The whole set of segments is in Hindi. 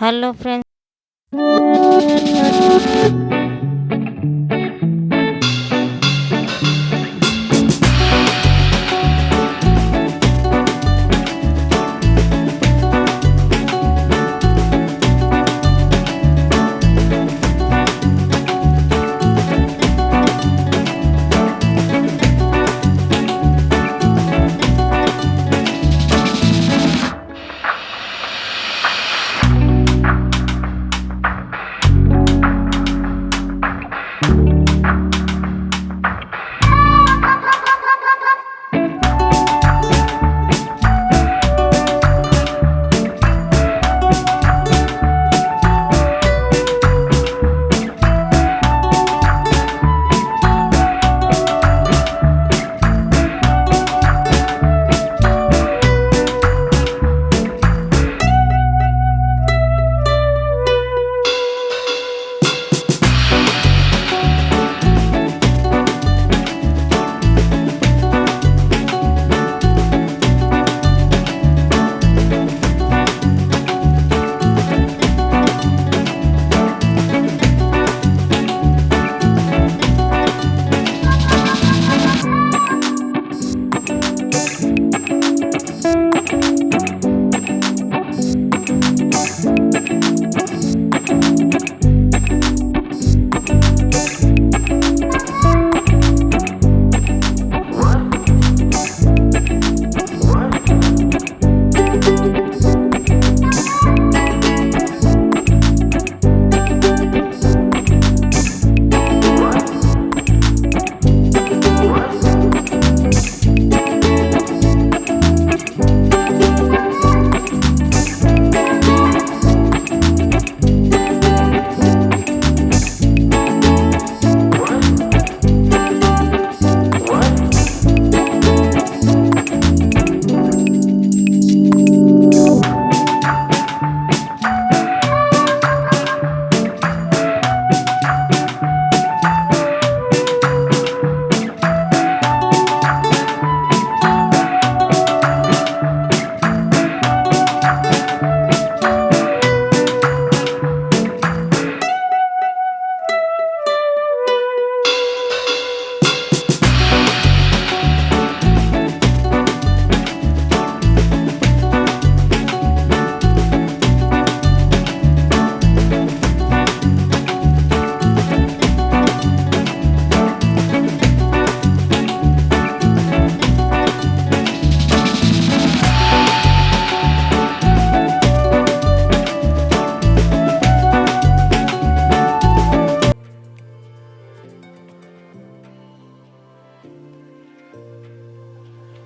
Hello friends.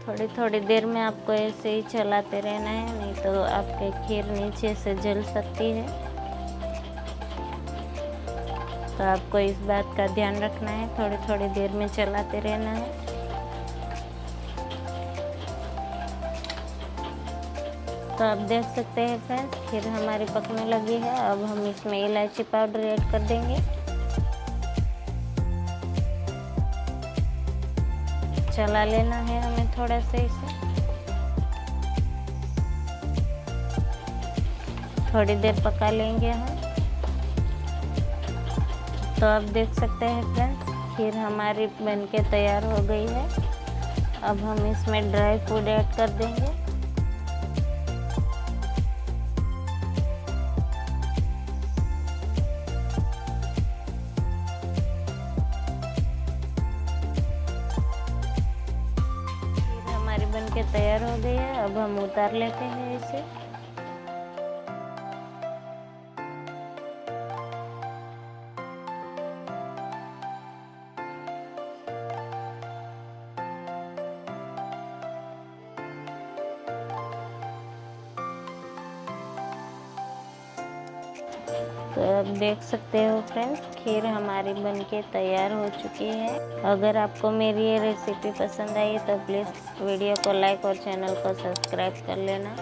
थोड़ी थोड़ी देर में आपको ऐसे ही चलाते रहना है, नहीं तो आपके खीर नीचे से जल सकती है। तो आपको इस बात का ध्यान रखना है, थोड़ी थोड़ी देर में चलाते रहना है। तो आप देख सकते हैं फ्रेंड्स, खीर हमारी पकने लगी है। अब हम इसमें इलायची पाउडर ऐड कर देंगे। चला लेना है हमें थोड़ा सा इसे। थोड़ी देर पका लेंगे हम। तो आप देख सकते हैं फ्रेंड्स, खीर हमारी बनके तैयार हो गई है। अब हम इसमें ड्राई फ्रूट ऐड कर देंगे। बनके तैयार हो गई है। अब हम उतार लेते हैं इसे। तो अब देख सकते हो फ्रेंड्स, खीर हमारी बनके तैयार हो चुकी है। अगर आपको मेरी ये रेसिपी पसंद आई तो प्लीज़ वीडियो को लाइक और चैनल को सब्सक्राइब कर लेना।